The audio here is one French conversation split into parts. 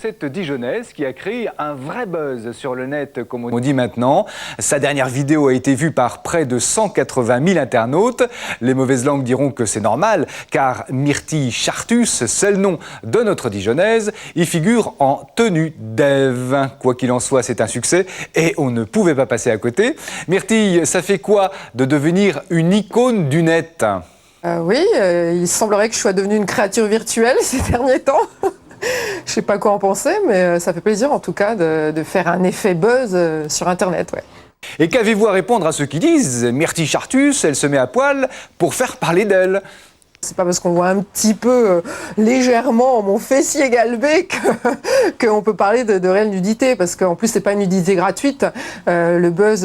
Cette Dijonnaise qui a créé un vrai buzz sur le net, comme on dit maintenant. Sa dernière vidéo a été vue par près de 180 000 internautes. Les mauvaises langues diront que c'est normal, car Myrtille Chartus, c'est le nom de notre Dijonnaise, y figure en tenue d'Ève. Quoi qu'il en soit, c'est un succès et on ne pouvait pas passer à côté. Myrtille, ça fait quoi de devenir une icône du net ? Oui, il semblerait que je sois devenue une créature virtuelle ces derniers temps. Je sais pas quoi en penser, mais ça fait plaisir en tout cas de faire un effet buzz sur Internet. Ouais. Et qu'avez-vous à répondre à ceux qui disent « Myrtille Chartus, elle se met à poil pour faire parler d'elle ». C'est pas parce qu'on voit un petit peu légèrement mon fessier galbé qu'on peut parler de réelle nudité, parce qu'en plus c'est pas une nudité gratuite. Le buzz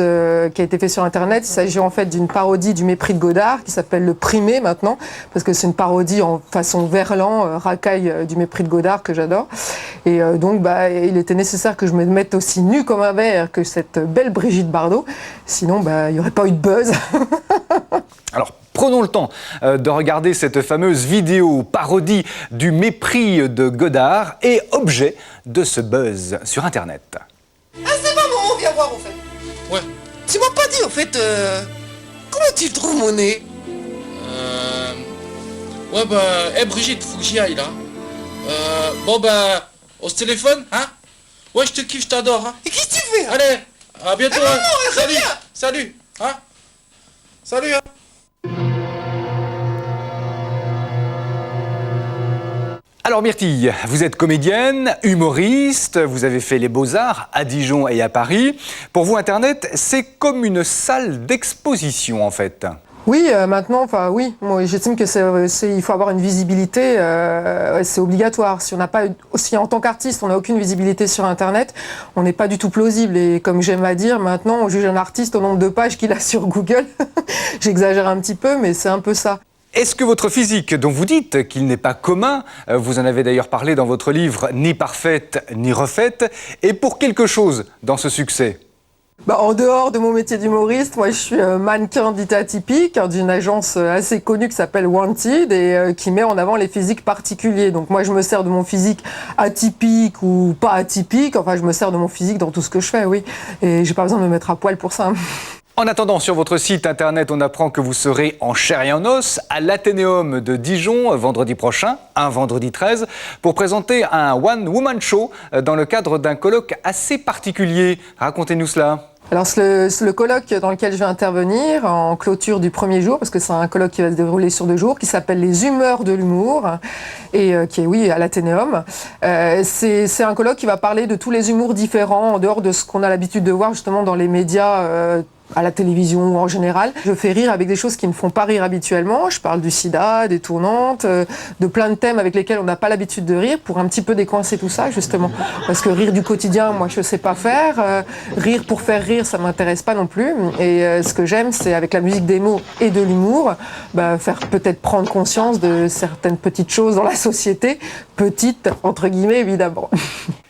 qui a été fait sur Internet, il s'agit en fait d'une parodie du Mépris de Godard qui s'appelle Le Primé maintenant, parce que c'est une parodie en façon Verlan, racaille du Mépris de Godard que j'adore. Et donc il était nécessaire que je me mette aussi nue comme un verre que cette belle Brigitte Bardot, sinon il n'y aurait pas eu de buzz. Alors, prenons le temps de regarder cette fameuse vidéo parodie du Mépris de Godard et objet de ce buzz sur Internet. Ah, c'est pas bon, viens voir en fait. Ouais. Tu m'as pas dit en fait, comment tu trouves mon nez? Ouais bah, Brigitte, faut que j'y aille là. On se téléphone, hein? Ouais, je te kiffe, je t'adore, hein? Et qu'est-ce que tu fais hein? Allez, à bientôt, Ah non, hein. non, Salut, reviens. salut, hein? Salut, hein? Alors Myrtille, vous êtes comédienne, humoriste, vous avez fait les Beaux-Arts à Dijon et à Paris. Pour vous, Internet, c'est comme une salle d'exposition en fait. Oui, maintenant, oui, moi j'estime que il faut avoir une visibilité, c'est obligatoire. Si en tant qu'artiste, on n'a aucune visibilité sur Internet, on n'est pas du tout plausible. Et comme j'aime à dire, maintenant, on juge un artiste au nombre de pages qu'il a sur Google. J'exagère un petit peu, mais c'est un peu ça. Est-ce que votre physique, dont vous dites qu'il n'est pas commun, vous en avez d'ailleurs parlé dans votre livre « Ni parfaite, ni refaite », est pour quelque chose dans ce succès ? En dehors de mon métier d'humoriste, moi je suis mannequin dit atypique d'une agence assez connue qui s'appelle Wanted et qui met en avant les physiques particuliers. Donc moi je me sers de mon physique atypique ou pas atypique, enfin je me sers de mon physique dans tout ce que je fais, oui. Et j'ai pas besoin de me mettre à poil pour ça. En attendant, sur votre site internet, on apprend que vous serez en chair et en os à l'Athénéum de Dijon vendredi prochain, un vendredi 13, pour présenter un one-woman show dans le cadre d'un colloque assez particulier. Racontez-nous cela. Alors c'est le colloque dans lequel je vais intervenir en clôture du premier jour, parce que c'est un colloque qui va se dérouler sur 2 jours, qui s'appelle les humeurs de l'humour, et qui est, oui, à l'Athénéum. C'est un colloque qui va parler de tous les humours différents, en dehors de ce qu'on a l'habitude de voir justement dans les médias, à la télévision ou en général. Je fais rire avec des choses qui ne font pas rire habituellement. Je parle du sida, des tournantes, de plein de thèmes avec lesquels on n'a pas l'habitude de rire, pour un petit peu décoincer tout ça, justement. Parce que rire du quotidien, moi, je sais pas faire. Rire pour faire rire, ça m'intéresse pas non plus. Et ce que j'aime, c'est avec la musique des mots et de l'humour, faire peut-être prendre conscience de certaines petites choses dans la société, petites, entre guillemets, évidemment.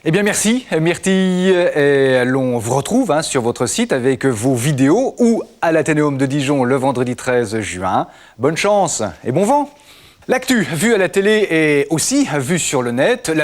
Eh bien merci Myrtille, et l'on vous retrouve sur votre site avec vos vidéos ou à l'Athénéum de Dijon le vendredi 13 juin. Bonne chance et bon vent. L'actu vue à la télé est aussi vue sur le net.